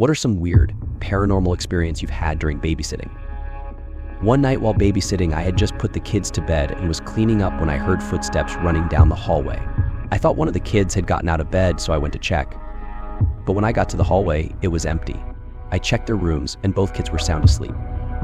What are some weird, paranormal experiences you've had during babysitting? One night while babysitting, I had just put the kids to bed and was cleaning up when I heard footsteps running down the hallway. I thought one of the kids had gotten out of bed, so I went to check. But when I got to the hallway, it was empty. I checked their rooms and both kids were sound asleep.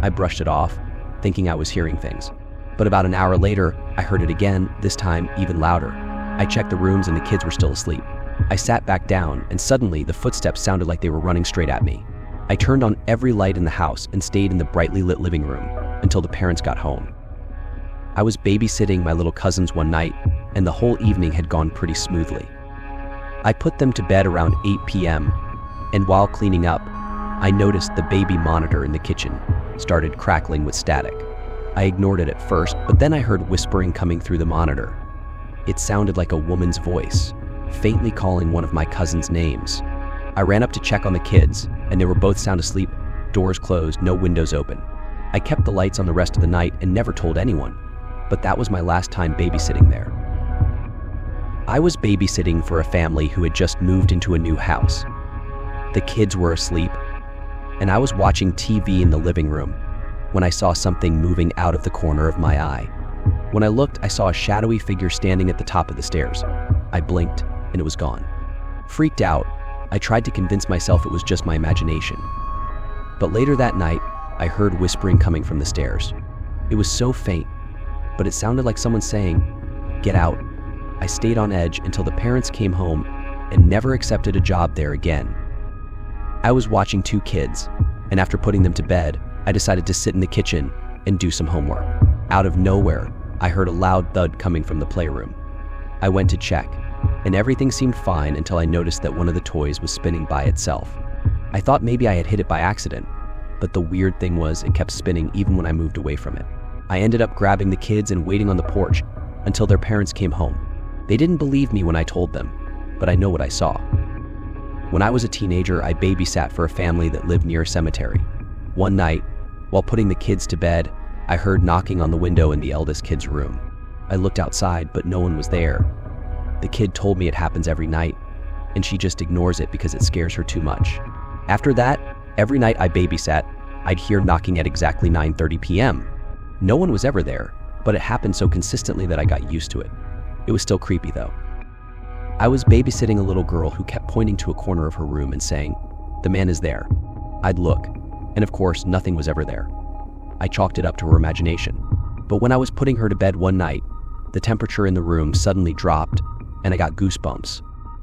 I brushed it off, thinking I was hearing things. But about an hour later, I heard it again, this time even louder. I checked the rooms and the kids were still asleep. I sat back down and suddenly the footsteps sounded like they were running straight at me. I turned on every light in the house and stayed in the brightly lit living room until the parents got home. I was babysitting my little cousins one night and the whole evening had gone pretty smoothly. I put them to bed around 8 p.m. and while cleaning up, I noticed the baby monitor in the kitchen started crackling with static. I ignored it at first, but then I heard whispering coming through the monitor. It sounded like a woman's voice, faintly calling one of my cousins' names. I ran up to check on the kids, and they were both sound asleep, doors closed, no windows open. I kept the lights on the rest of the night and never told anyone, but that was my last time babysitting there. I was babysitting for a family who had just moved into a new house. The kids were asleep, and I was watching TV in the living room when I saw something moving out of the corner of my eye. When I looked, I saw a shadowy figure standing at the top of the stairs. I blinked, and it was gone. Freaked out, I tried to convince myself it was just my imagination. But later that night, I heard whispering coming from the stairs. It was so faint, but it sounded like someone saying, "Get out." I stayed on edge until the parents came home and never accepted a job there again. I was watching two kids, and after putting them to bed, I decided to sit in the kitchen and do some homework. Out of nowhere, I heard a loud thud coming from the playroom. I went to check, and everything seemed fine until I noticed that one of the toys was spinning by itself. I thought maybe I had hit it by accident, but the weird thing was it kept spinning even when I moved away from it. I ended up grabbing the kids and waiting on the porch until their parents came home. They didn't believe me when I told them, but I know what I saw. When I was a teenager, I babysat for a family that lived near a cemetery. One night, while putting the kids to bed, I heard knocking on the window in the eldest kid's room. I looked outside, but no one was there. The kid told me it happens every night, and she just ignores it because it scares her too much. After that, every night I babysat, I'd hear knocking at exactly 9:30 p.m. No one was ever there, but it happened so consistently that I got used to it. It was still creepy though. I was babysitting a little girl who kept pointing to a corner of her room and saying, "The man is there." I'd look, and of course, nothing was ever there. I chalked it up to her imagination. But when I was putting her to bed one night, the temperature in the room suddenly dropped, and I got goosebumps.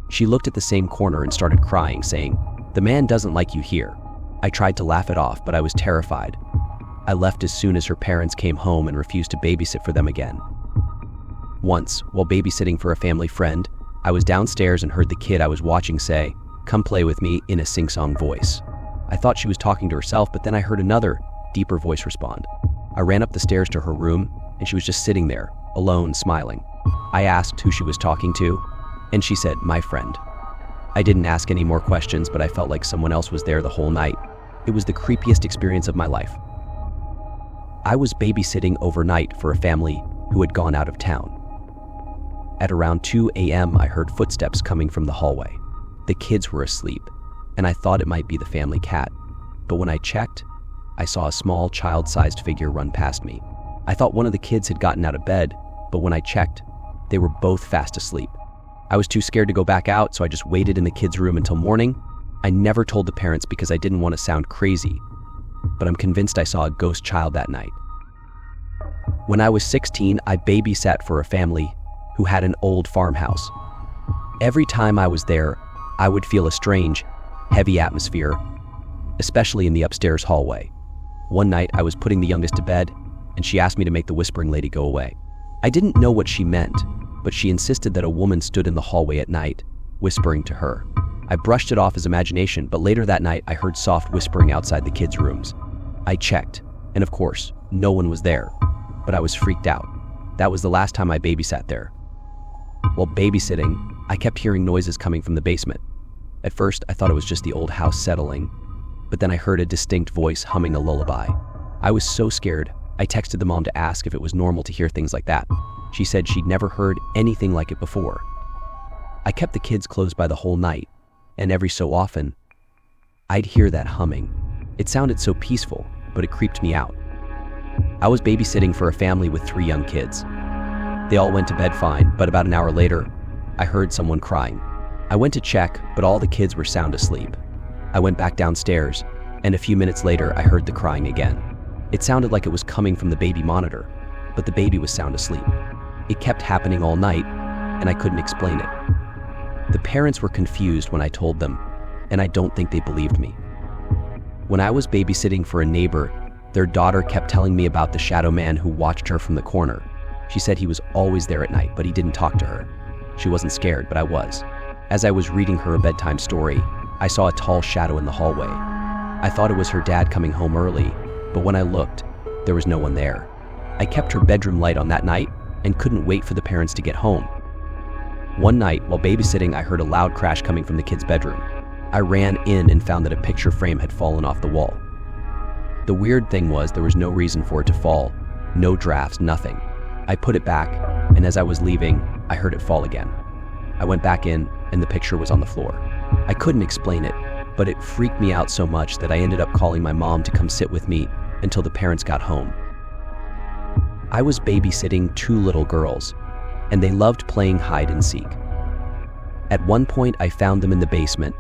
She looked at the same corner and started crying, saying, "The man doesn't like you here." I tried to laugh it off, but I was terrified. I left as soon as her parents came home and refused to babysit for them again. Once, while babysitting for a family friend, I was downstairs and heard the kid I was watching say, "Come play with me," in a sing-song voice. I thought she was talking to herself, but then I heard another, deeper voice respond. I ran up the stairs to her room, and she was just sitting there, alone, smiling. I asked who she was talking to, and she said, "My friend." I didn't ask any more questions, but I felt like someone else was there the whole night. It was the creepiest experience of my life. I was babysitting overnight for a family who had gone out of town. At around 2 a.m., I heard footsteps coming from the hallway. The kids were asleep, and I thought it might be the family cat. But when I checked, I saw a small child-sized figure run past me. I thought one of the kids had gotten out of bed, but when I checked, they were both fast asleep. I was too scared to go back out, so I just waited in the kids' room until morning. I never told the parents because I didn't want to sound crazy, but I'm convinced I saw a ghost child that night. When I was 16, I babysat for a family who had an old farmhouse. Every time I was there, I would feel a strange, heavy atmosphere, especially in the upstairs hallway. One night, I was putting the youngest to bed, and she asked me to make the whispering lady go away. I didn't know what she meant, but she insisted that a woman stood in the hallway at night, whispering to her. I brushed it off as imagination, but later that night, I heard soft whispering outside the kids' rooms. I checked, and of course, no one was there, but I was freaked out. That was the last time I babysat there. While babysitting, I kept hearing noises coming from the basement. At first, I thought it was just the old house settling, but then I heard a distinct voice humming a lullaby. I was so scared, I texted the mom to ask if it was normal to hear things like that. She said she'd never heard anything like it before. I kept the kids close by the whole night, and every so often, I'd hear that humming. It sounded so peaceful, but it creeped me out. I was babysitting for a family with 3 young kids. They all went to bed fine, but about an hour later, I heard someone crying. I went to check, but all the kids were sound asleep. I went back downstairs, and a few minutes later, I heard the crying again. It sounded like it was coming from the baby monitor, but the baby was sound asleep. It kept happening all night, and I couldn't explain it. The parents were confused when I told them, and I don't think they believed me. When I was babysitting for a neighbor, their daughter kept telling me about the shadow man who watched her from the corner. She said he was always there at night, but he didn't talk to her. She wasn't scared, but I was. As I was reading her a bedtime story, I saw a tall shadow in the hallway. I thought it was her dad coming home early, but when I looked, there was no one there. I kept her bedroom light on that night and couldn't wait for the parents to get home. One night, while babysitting, I heard a loud crash coming from the kids' bedroom. I ran in and found that a picture frame had fallen off the wall. The weird thing was there was no reason for it to fall, no drafts, nothing. I put it back, and as I was leaving, I heard it fall again. I went back in, and the picture was on the floor. I couldn't explain it, but it freaked me out so much that I ended up calling my mom to come sit with me until the parents got home. I was babysitting 2 little girls, and they loved playing hide and seek. At one point, I found them in the basement,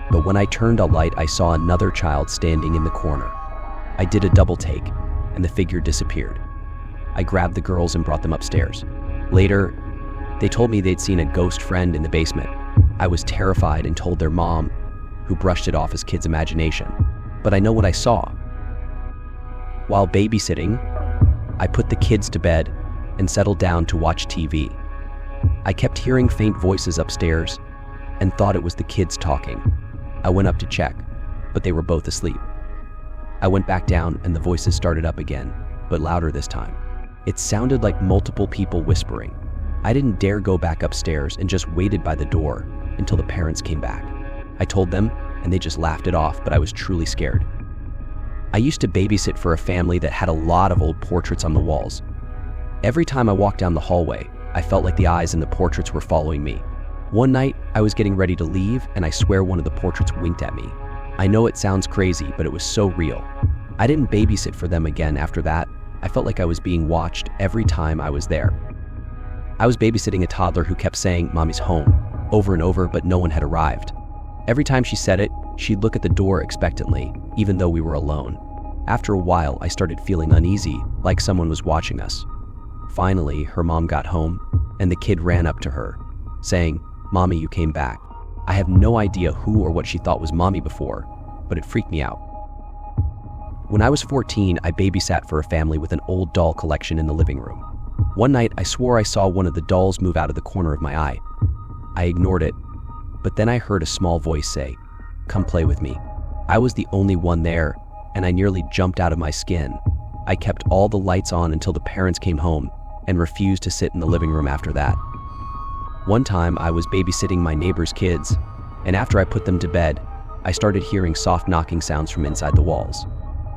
but when I turned a light, I saw another child standing in the corner. I did a double take, and the figure disappeared. I grabbed the girls and brought them upstairs. Later, they told me they'd seen a ghost friend in the basement. I was terrified and told their mom, who brushed it off as kids' imagination. But I know what I saw. While babysitting, I put the kids to bed and settled down to watch TV. I kept hearing faint voices upstairs and thought it was the kids talking. I went up to check, but they were both asleep. I went back down and the voices started up again, but louder this time. It sounded like multiple people whispering. I didn't dare go back upstairs and just waited by the door until the parents came back. I told them, and they just laughed it off, but I was truly scared. I used to babysit for a family that had a lot of old portraits on the walls. Every time I walked down the hallway, I felt like the eyes in the portraits were following me. One night, I was getting ready to leave, and I swear one of the portraits winked at me. I know it sounds crazy, but it was so real. I didn't babysit for them again after that. I felt like I was being watched every time I was there. I was babysitting a toddler who kept saying, "Mommy's home," over and over, but no one had arrived. Every time she said it, she'd look at the door expectantly, even though we were alone. After a while, I started feeling uneasy, like someone was watching us. Finally, her mom got home, and the kid ran up to her, saying, "Mommy, you came back." I have no idea who or what she thought was Mommy before, but it freaked me out. When I was 14, I babysat for a family with an old doll collection in the living room. One night, I swore I saw one of the dolls move out of the corner of my eye. I ignored it, but then I heard a small voice say, "Come play with me." I was the only one there, and I nearly jumped out of my skin. I kept all the lights on until the parents came home and refused to sit in the living room after that. One time, I was babysitting my neighbor's kids, and after I put them to bed, I started hearing soft knocking sounds from inside the walls.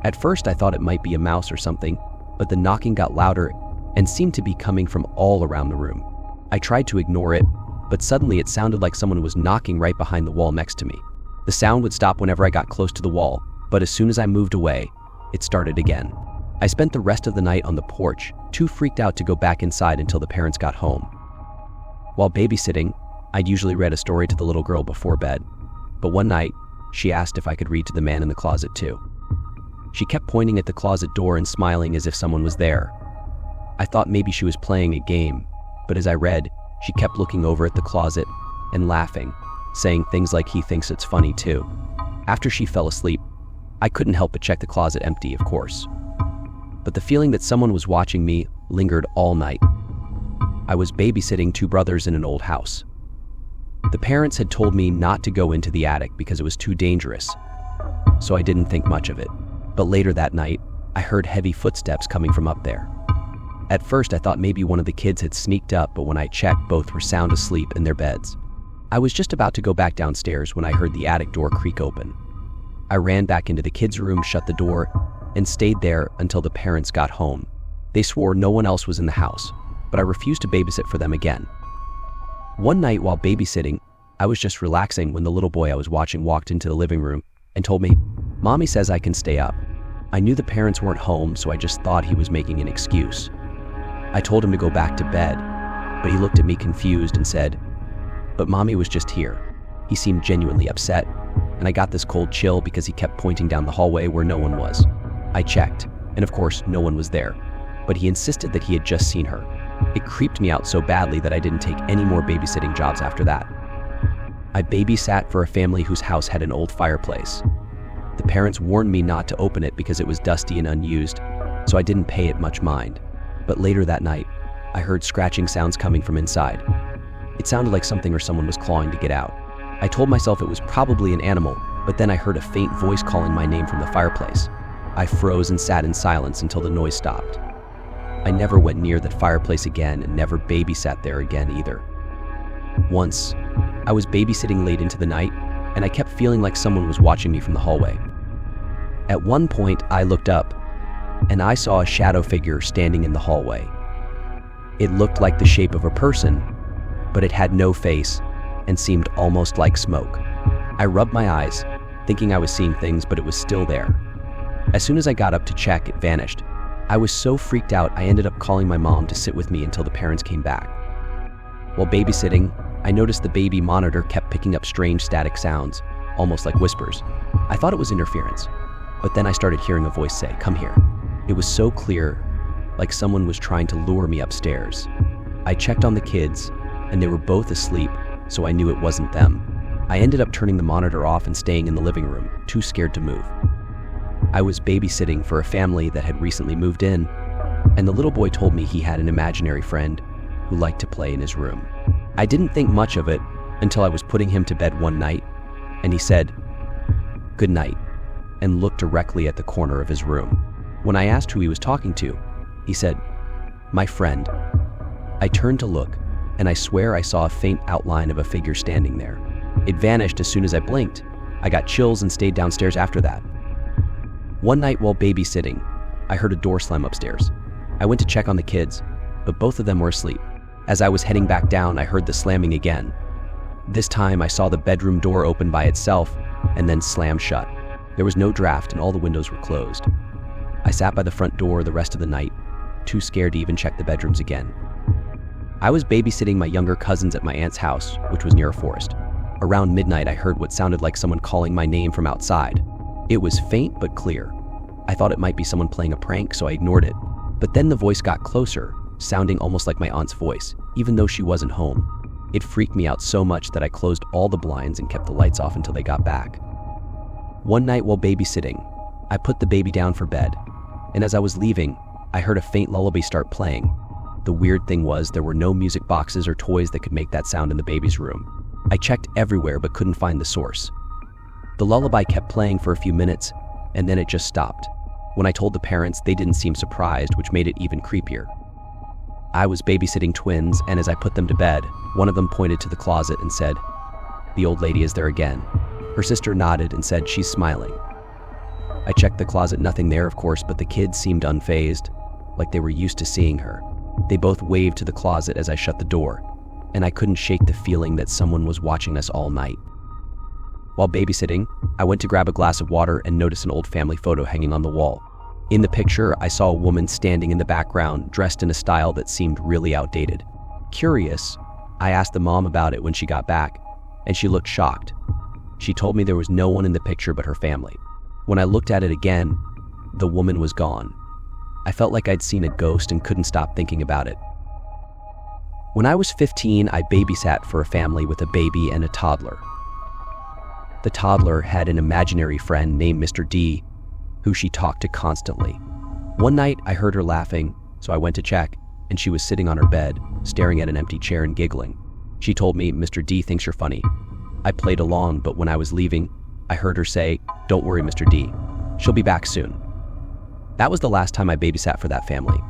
At first, I thought it might be a mouse or something, but the knocking got louder and seemed to be coming from all around the room. I tried to ignore it, but suddenly it sounded like someone was knocking right behind the wall next to me. The sound would stop whenever I got close to the wall, but as soon as I moved away, it started again. I spent the rest of the night on the porch, too freaked out to go back inside until the parents got home. While babysitting, I'd usually read a story to the little girl before bed, but one night, she asked if I could read to the man in the closet too. She kept pointing at the closet door and smiling as if someone was there. I thought maybe she was playing a game, but as I read, she kept looking over at the closet and laughing, saying things like he thinks it's funny too. After she fell asleep, I couldn't help but check the closet empty, of course. But the feeling that someone was watching me lingered all night. I was babysitting 2 brothers in an old house. The parents had told me not to go into the attic because it was too dangerous, so I didn't think much of it. But later that night, I heard heavy footsteps coming from up there. At first, I thought maybe one of the kids had sneaked up, but when I checked, both were sound asleep in their beds. I was just about to go back downstairs when I heard the attic door creak open. I ran back into the kids' room, shut the door, and stayed there until the parents got home. They swore no one else was in the house, but I refused to babysit for them again. One night while babysitting, I was just relaxing when the little boy I was watching walked into the living room and told me, "Mommy says I can stay up." I knew the parents weren't home, so I just thought he was making an excuse. I told him to go back to bed, but he looked at me confused and said, "But Mommy was just here." He seemed genuinely upset, and I got this cold chill because he kept pointing down the hallway where no one was. I checked, and of course, no one was there, but he insisted that he had just seen her. It creeped me out so badly that I didn't take any more babysitting jobs after that. I babysat for a family whose house had an old fireplace. The parents warned me not to open it because it was dusty and unused, so I didn't pay it much mind. But later that night, I heard scratching sounds coming from inside. It sounded like something or someone was clawing to get out. I told myself it was probably an animal, but then I heard a faint voice calling my name from the fireplace. I froze and sat in silence until the noise stopped. I never went near that fireplace again and never babysat there again either. Once, I was babysitting late into the night, and I kept feeling like someone was watching me from the hallway. At one point, I looked up, and I saw a shadow figure standing in the hallway. It looked like the shape of a person, but it had no face and seemed almost like smoke. I rubbed my eyes, thinking I was seeing things, but it was still there. As soon as I got up to check, it vanished. I was so freaked out, I ended up calling my mom to sit with me until the parents came back. While babysitting, I noticed the baby monitor kept picking up strange static sounds, almost like whispers. I thought it was interference, but then I started hearing a voice say, "Come here." It was so clear, like someone was trying to lure me upstairs. I checked on the kids, and they were both asleep, so I knew it wasn't them. I ended up turning the monitor off and staying in the living room, too scared to move. I was babysitting for a family that had recently moved in, and the little boy told me he had an imaginary friend who liked to play in his room. I didn't think much of it until I was putting him to bed one night, and he said, "Good night," and looked directly at the corner of his room. When I asked who he was talking to, he said, "My friend." I turned to look, and I swear I saw a faint outline of a figure standing there. It vanished as soon as I blinked. I got chills and stayed downstairs after that. One night while babysitting, I heard a door slam upstairs. I went to check on the kids, but both of them were asleep. As I was heading back down, I heard the slamming again. This time I saw the bedroom door open by itself and then slam shut. There was no draft and all the windows were closed. I sat by the front door the rest of the night, too scared to even check the bedrooms again. I was babysitting my younger cousins at my aunt's house, which was near a forest. Around midnight, I heard what sounded like someone calling my name from outside. It was faint but clear. I thought it might be someone playing a prank, so I ignored it. But then the voice got closer, sounding almost like my aunt's voice, even though she wasn't home. It freaked me out so much that I closed all the blinds and kept the lights off until they got back. One night while babysitting, I put the baby down for bed, and as I was leaving, I heard a faint lullaby start playing. The weird thing was there were no music boxes or toys that could make that sound in the baby's room. I checked everywhere but couldn't find the source. The lullaby kept playing for a few minutes, and then it just stopped. When I told the parents, they didn't seem surprised, which made it even creepier. I was babysitting twins, and as I put them to bed, one of them pointed to the closet and said, "The old lady is there again." Her sister nodded and said she's smiling. I checked the closet, nothing there of course, but the kids seemed unfazed, like they were used to seeing her. They both waved to the closet as I shut the door, and I couldn't shake the feeling that someone was watching us all night. While babysitting, I went to grab a glass of water and noticed an old family photo hanging on the wall. In the picture, I saw a woman standing in the background, dressed in a style that seemed really outdated. Curious, I asked the mom about it when she got back, and she looked shocked. She told me there was no one in the picture but her family. When I looked at it again, the woman was gone. I felt like I'd seen a ghost and couldn't stop thinking about it. When I was 15, I babysat for a family with a baby and a toddler. The toddler had an imaginary friend named Mr. D, who she talked to constantly. One night, I heard her laughing, so I went to check, and she was sitting on her bed, staring at an empty chair and giggling. She told me, "Mr. D thinks you're funny." I played along, but when I was leaving, I heard her say, "Don't worry, Mr. D. She'll be back soon." That was the last time I babysat for that family.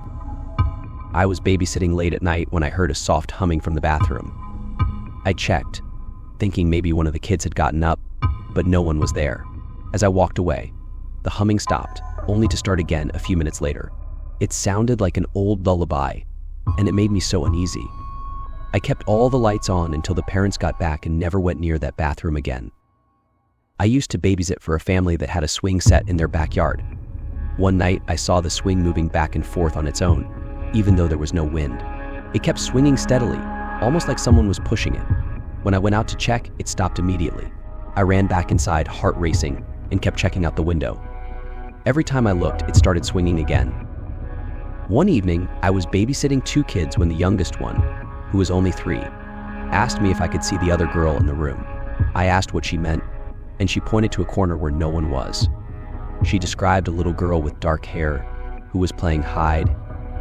I was babysitting late at night when I heard a soft humming from the bathroom. I checked, thinking maybe one of the kids had gotten up, but no one was there. As I walked away, the humming stopped, only to start again a few minutes later. It sounded like an old lullaby, and it made me so uneasy. I kept all the lights on until the parents got back and never went near that bathroom again. I used to babysit for a family that had a swing set in their backyard. One night, I saw the swing moving back and forth on its own, even though there was no wind. It kept swinging steadily, almost like someone was pushing it. When I went out to check, it stopped immediately. I ran back inside, heart racing, and kept checking out the window. Every time I looked, it started swinging again. One evening, I was babysitting 2 kids when the youngest one, who was only 3, asked me if I could see the other girl in the room. I asked what she meant, and she pointed to a corner where no one was. She described a little girl with dark hair who was playing hide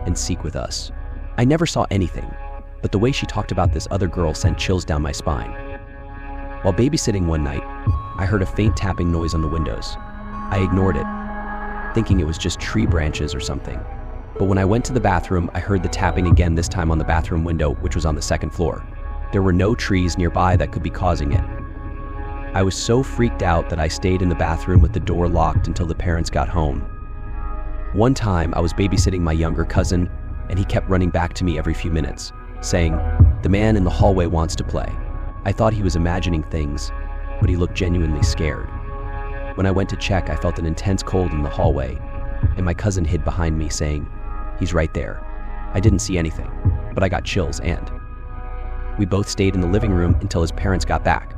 and seek with us. I never saw anything, but the way she talked about this other girl sent chills down my spine. While babysitting one night, I heard a faint tapping noise on the windows. I ignored it, thinking it was just tree branches or something. But when I went to the bathroom, I heard the tapping again, this time on the bathroom window, which was on the 2nd floor. There were no trees nearby that could be causing it. I was so freaked out that I stayed in the bathroom with the door locked until the parents got home. One time, I was babysitting my younger cousin, and he kept running back to me every few minutes, saying, "The man in the hallway wants to play." I thought he was imagining things, but he looked genuinely scared. When I went to check, I felt an intense cold in the hallway, and my cousin hid behind me, saying, "He's right there." I didn't see anything, but I got chills, and we both stayed in the living room until his parents got back.